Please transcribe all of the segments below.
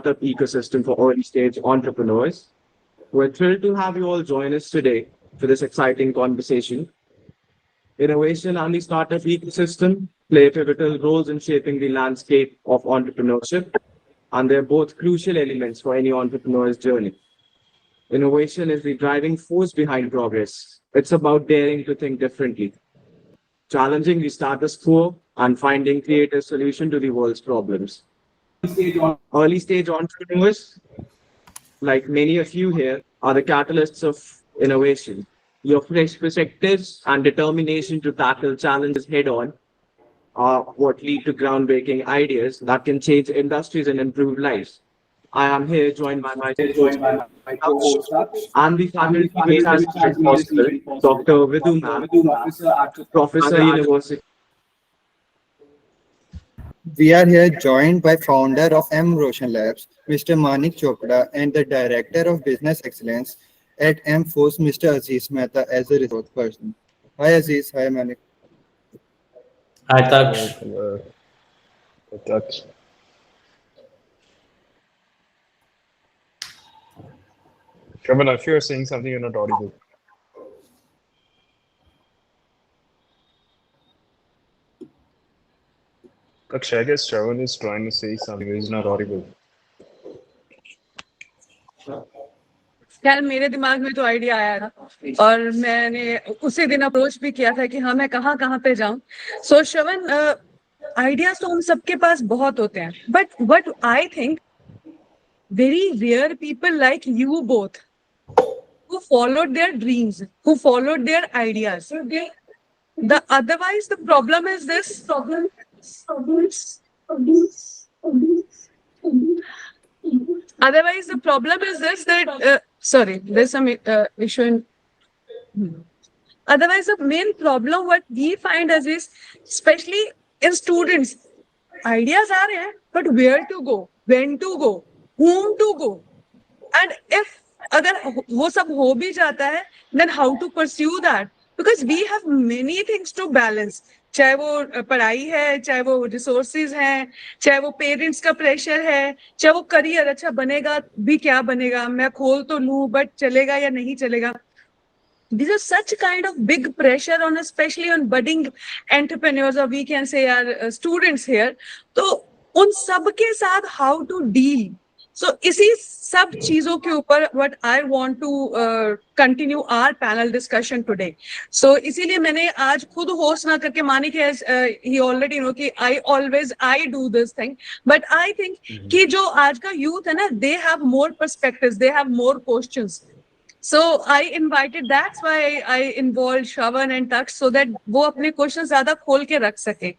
startup ecosystem for early stage entrepreneurs. We're thrilled to have you all join us today for this exciting conversation. Innovation and the startup ecosystem play pivotal roles in shaping the landscape of entrepreneurship, and they're both crucial elements for any entrepreneur's journey. Innovation is the driving force behind progress. It's about daring to think differently, challenging the status quo, and finding creative solutions to the world's problems. Early stage entrepreneurs, like many of you here, are the catalysts of innovation. Your fresh perspectives and determination to tackle challenges head on are what lead to groundbreaking ideas that can change industries and improve lives. I am here joined by my co-host and the faculty which has made it possible, Dr. Vidhu Ma'am, Professor University. We are here joined by founder of M. Roshan Labs, Mr. Manik Chopra, and the Director of Business Excellence at M. Force, Mr. Aziz Mehta, as a resource person. Hi Aziz, hi Manik. Hi, Taksh. Touch. Shravan, if you're saying something, you're not audible. Taksh, I guess Shravan is trying to say something, he's not audible. यार मेरे दिमाग में तो idea आया था और मैंने उसी दिन अप्रोच भी किया था कि हाँ मैं कहाँ कहाँ पे जाऊं. सो श्रवण, आइडियाज तो हम सबके पास बहुत होते हैं, but what I think very rare people like you both who followed their dreams, who followed their ideas. The otherwise the problem is this. Otherwise the problem is this that sorry, there's some issue in. Otherwise the main problem what we find is especially in students, ideas are there, but where to go, when to go, whom to go, and if अगर वो सब हो भी जाता है, then how to pursue that, because we have many things to balance. चाहे वो पढ़ाई है, चाहे वो रिसोर्सेज हैं, चाहे वो पेरेंट्स का प्रेशर है, चाहे वो करियर अच्छा बनेगा भी क्या बनेगा, मैं खोल तो लूं बट चलेगा या नहीं चलेगा. These are such kind of big pressure on, especially on budding entrepreneurs, or we can say our students here. तो उन सब के साथ how to deal. So इसी सब चीजों के ऊपर what I want to continue our panel discussion today. So इसीलिए मैंने आज खुद होस्ट ना करके, Manik has he already know कि I do this thing, but I think कि जो आज का youth है ना, they have more perspectives, they have more questions. So I invited, that's why I involved Shravan and Taksh so that वो अपने questions ज़्यादा खोल के रख सके.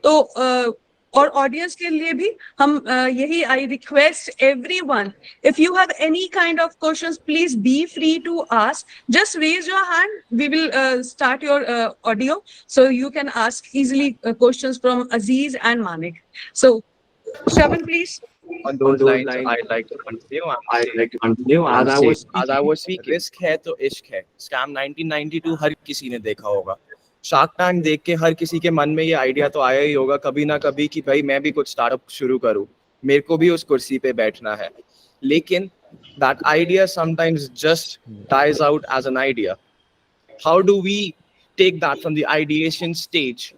तो और audience के लिए भी हम यही I request everyone, if you have any kind of questions, please be free to ask. Just raise your hand. We will start your audio so you can ask easily questions from Aziz and Manik. So Shravan, please. On those lines, I'd like to continue. As I was speaking, risk है तो इश्क है. Scam 1992 हर किसी ने देखा होगा. Shark tank देख के हर किसी के मन में ये आइडिया तो आया ही होगा कभी ना कभी कि भाई मैं भी कुछ स्टार्टअप शुरू करूं, मेरे को भी उस कुर्सी पे बैठना है. लेकिन that idea sometimes just dies out as an idea. How do we take that from the ideation stage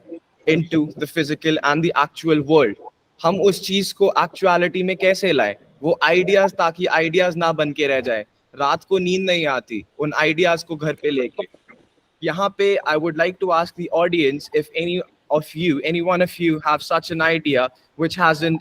into the physical and the actual world? हम उस चीज को एक्चुअलिटी में कैसे लाएं, वो आइडियाज, ताकि आइडियाज ना बन के रह जाए. रात को नींद नहीं आती उन आइडियाज को घर पे लेके. यहाँ पे I would like to ask the audience if any one of you have such an idea which hasn't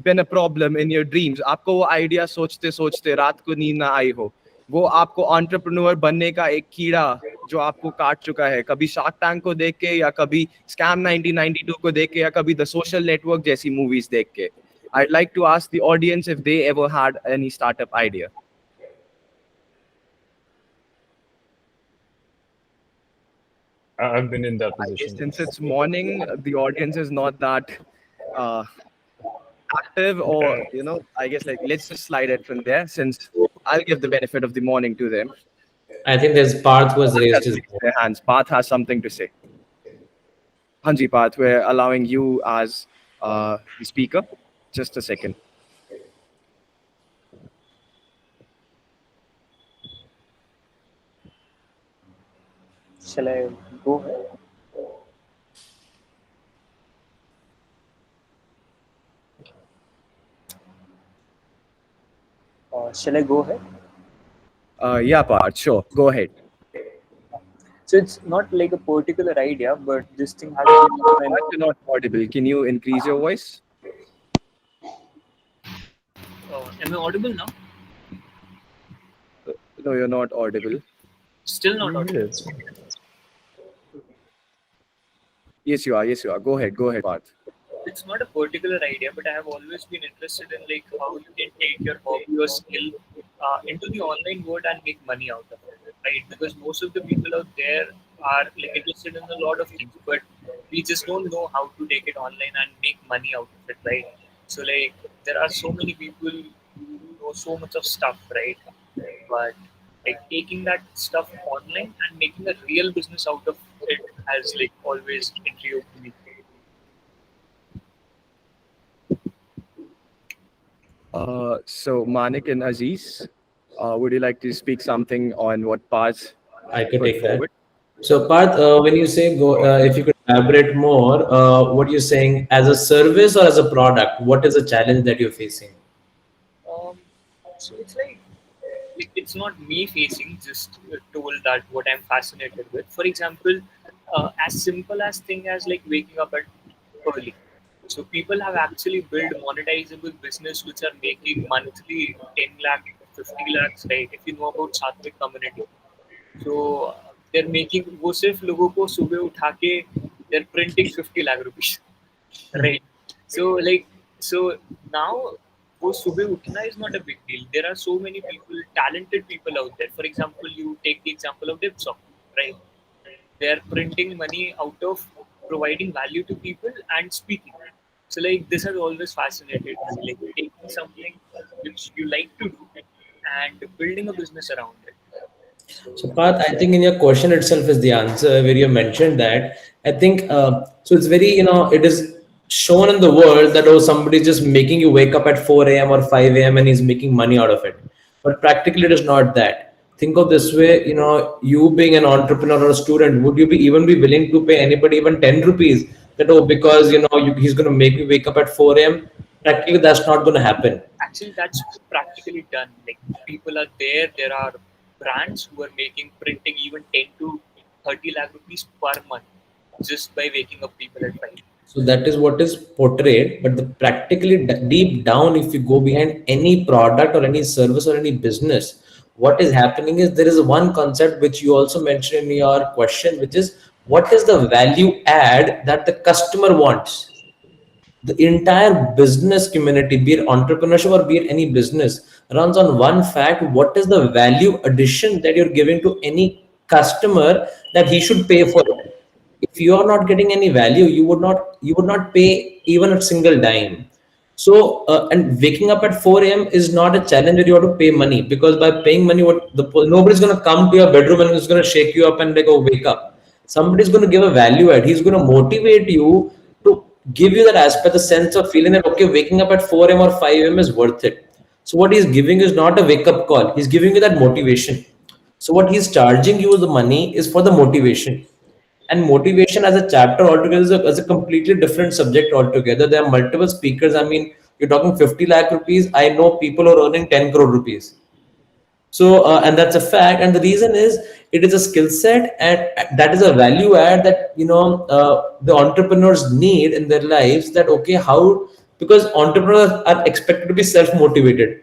been a problem in your dreams. आपको वो आइडिया सोचते सोचते रात को नींद ना आई हो, वो आपको एंटरप्रेन्योर बनने का एक कीड़ा जो आपको काट चुका है, कभी शार्क टैंक को देख के या कभी स्कैम 1992 को देख के या कभी द सोशल नेटवर्क जैसी मूवीज देख के. I'd like to ask the audience if they ever had any startup idea. I've been in that position. Since it's morning, the audience is not that active, or I guess let's just slide it from there, since I'll give the benefit of the morning to them. I think there's Parth was raised his their hands. Parth has something to say. Hanji Parth, we're allowing you as the speaker. Just a second. Shall I go ahead? Shall I go ahead? Yeah, Parth, sure. Go ahead. So it's not like a particular idea, but this thing has been Parth, you're not audible. Can you increase your voice? am I audible now? No, you're not audible. Still not audible. Yes. Yes, you are. Yes, you are. Go ahead. Go ahead, Parth. It's not a particular idea, but I have always been interested in like how you can take your hobby or skill into the online world and make money out of it, right? Because most of the people out there are like interested in a lot of things, but we just don't know how to take it online and make money out of it, right? So like there are so many people who know so much of stuff, right? But like taking that stuff online and making a real business out of it has like always intrigued me. So Manik and Aziz, would you like to speak something on what Parth I could put take that. forward? So, Parth, when you say go, if you could elaborate more, what you're saying as a service or as a product, what is the challenge that you're facing? So it's like it's not me facing, just told that what I'm fascinated with. For example, as simple as thing as like waking up at early. So people have actually built monetizable business which are making monthly 10 lakh, 50 lakhs, right? If you know about Sattvic community. So they're making वो सिर्फ लोगों को सुबह उठा के they're printing 50 lakh rupees, right? So like so now वो सुबह उठना is not a big deal. There are so many people, talented people out there. For example, you take the example of Dipsop, right? They're printing money out of providing value to people and speaking. So like this has always fascinated me, like taking something which you like to do and building a business around it. So, Parth, I think in your question itself is the answer where you mentioned that. I think so. It's very, it is shown in the world that, oh, somebody's just making you wake up at 4 a.m. or 5 a.m. and he's making money out of it. But practically, it is not that. Think of this way, you being an entrepreneur or a student, would you even be willing to pay anybody even 10 rupees that, oh, because, he's going to make you wake up at 4 a.m.? Practically, that's not going to happen. Actually, that's practically done. Like people are there. There are brands who are making printing even 10 to 30 lakh rupees per month just by waking up people at 5. So that is what is portrayed, but practically deep down, if you go behind any product or any service or any business, what is happening is there is one concept which you also mentioned in your question, which is what is the value add that the customer wants? The entire business community, be it entrepreneurship or be it any business, runs on one fact: what is the value addition that you're giving to any customer that he should pay for it? If you are not getting any value, you would not pay even a single dime. So and waking up at 4 a.m. is not a challenge where you have to pay money, because by paying money, nobody's going to come to your bedroom and is going to shake you up and like, oh, wake up. Somebody's going to give a value add. He's going to motivate you to give you that aspect, the sense of feeling that, okay, waking up at 4 a.m. or 5 a.m. is worth it. So what he's giving is not a wake up call. He's giving you that motivation. So what he's charging you the money is for the motivation. And motivation as a chapter altogether is a completely different subject altogether. There are multiple speakers. I mean, you're talking 50 lakh rupees. I know people who are earning 10 crore rupees. So, and that's a fact. And the reason is it is a skill set, and that is a value add that, the entrepreneurs need in their lives. That, okay, how, because entrepreneurs are expected to be self-motivated.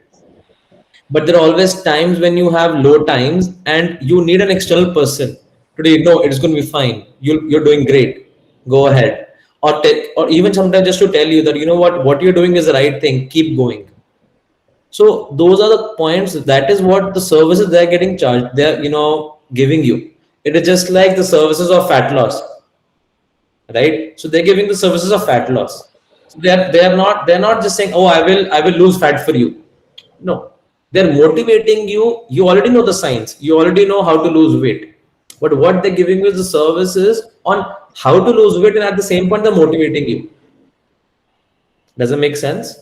But there are always times when you have low times and you need an external person. Today, no, it's going to be fine. You're doing great. Go ahead. Or even sometimes just to tell you that, what you're doing is the right thing. Keep going. So those are the points. That is what the services they're getting charged. They're, giving you. It is just like the services of fat loss, right? So they're giving the services of fat loss. So they're not just saying, oh, I will lose fat for you. No, they're motivating you. You already know the science. You already know how to lose weight. But what they're giving you is the services on how to lose weight, and at the same point, they're motivating you. Does it make sense?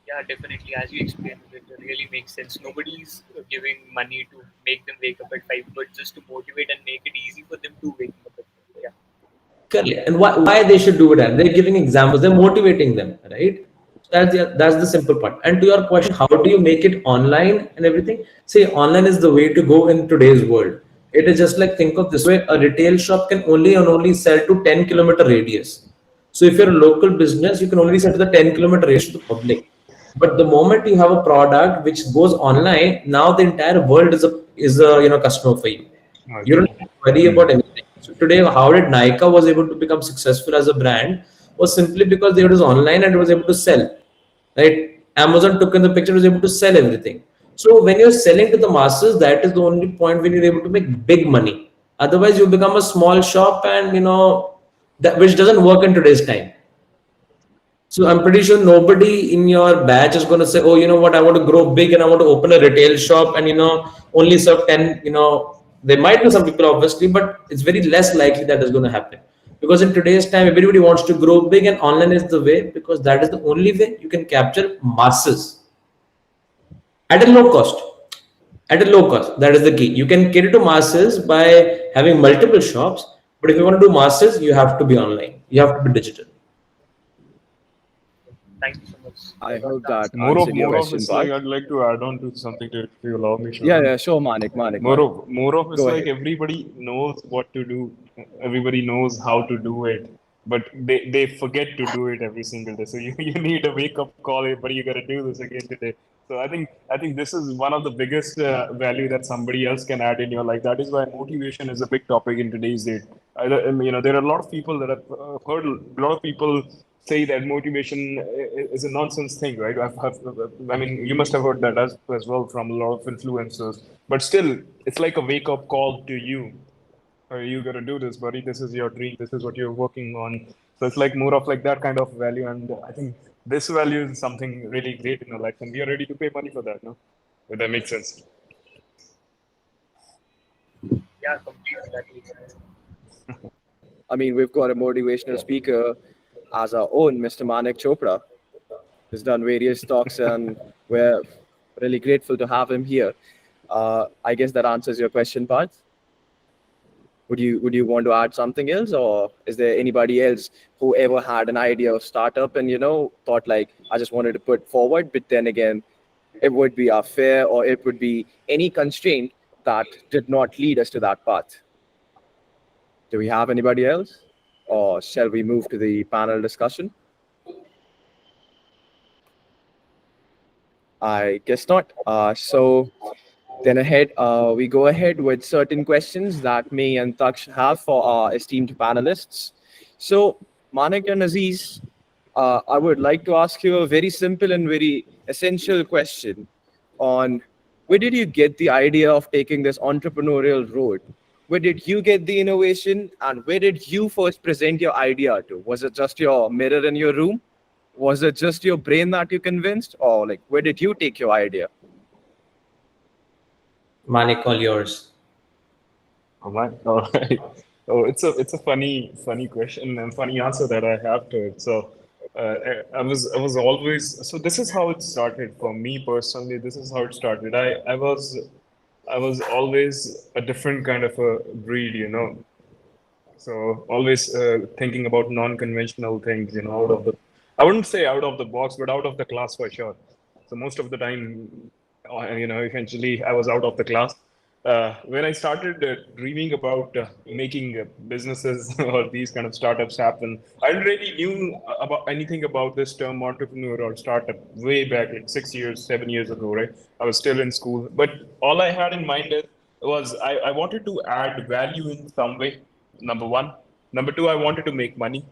yeah, definitely. As you explained, it really makes sense. Nobody's giving money to make them wake up at 5, but just to motivate and make it easy for them to wake up at 5. Yeah. Correct. And why they should do that? They're giving examples. They're motivating them, right? That's the simple part. And to your question, how do you make it online and everything? See, online is the way to go in today's world. It is just like, think of this way: a retail shop can only and only sell to 10-kilometer radius. So if you're a local business, you can only sell to the 10-kilometer radius to the public. But the moment you have a product which goes online, now the entire world is a customer for you. You don't Okay. have to worry about anything. So today, how did Nike was able to become successful as a brand was simply because they was online and was able to sell. Right? Amazon took in the picture, was able to sell everything. So when you're selling to the masses, that is the only point when you're able to make big money. Otherwise, you become a small shop, and that which doesn't work in today's time. So I'm pretty sure nobody in your batch is going to say, oh, you know what, I want to grow big and I want to open a retail shop and, only serve 10, there might be some people obviously, but it's very less likely that is going to happen. Because in today's time, everybody wants to grow big and online is the way, because that is the only way you can capture masses at a low cost. At a low cost, that is the key. You can cater to masses by having multiple shops, but if you want to do masses, you have to be online. You have to be digital. Thank you so much. I hope that More of answered your question, it's like Parth. I'd like to add on to something to, if you allow me, Yeah, Shravan. yeah, sure, Manik. More of it's Go like ahead. everybody knows what to do, everybody knows how to do it, but they forget to do it every single day. So you need a wake up call, hey, but you got to do this again today. So I think this is one of the biggest value that somebody else can add in your life. That is why motivation is a big topic in today's date. There are a lot of people that have heard a lot of people say that motivation is a nonsense thing, right? I mean, you must have heard that as well from a lot of influencers. But still, it's like a wake up call to you. You got to do this, buddy. This is your dream. This is what you're working on. So it's like more of like that kind of value. And I think this value is something really great in our life, and we are ready to pay money for that. No, if that makes sense. Yeah, completely. That makes sense. I mean, we've got a motivational speaker as our own, Mr. Manik Chopra. He's done various talks, and we're really grateful to have him here. I guess that answers your question, Parth. Would you want to add something else, or is there anybody else who ever had an idea of startup and thought like, I just wanted to put forward, but then again, it would be unfair, or it would be any constraint that did not lead us to that path? Do we have anybody else, or shall we move to the panel discussion? I guess not. So then we go ahead with certain questions that me and Taksh have for our esteemed panelists. So, Manik and Aziz, I would like to ask you a very simple and very essential question on where did you get the idea of taking this entrepreneurial road? Where did you get the innovation, and where did you first present your idea to? Was it just your mirror in your room? Was it just your brain that you convinced, or like where did you take your idea? Manik, all yours. All right. All right. Oh, it's a funny question and funny answer that I have to it. So, I was always, so this is how it started for me personally. This is how it started. I was always a different kind of a breed. So always thinking about non-conventional things, out of the, I wouldn't say out of the box, but out of the class for sure. So most of the time, eventually I was out of the class. When I started dreaming about making businesses or these kind of startups happen, I didn't really knew about anything about this term entrepreneur or startup way back, like 6 years, 7 years ago, right? I was still in school, but all I had in mind was I wanted to add value in some way. Number one. Number two, I wanted to make money,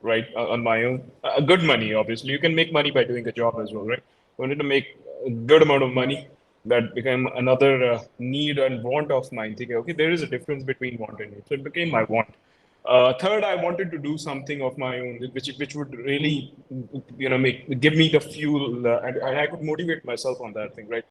right, on my own. Good money, obviously. You can make money by doing a job as well, right? I wanted to make a good amount of money. That became another need and want of mine. Thinking, okay, there is a difference between want and need. So it became my want. Third, I wanted to do something of my own, which would really, give me the fuel, and I could motivate myself on that thing, right?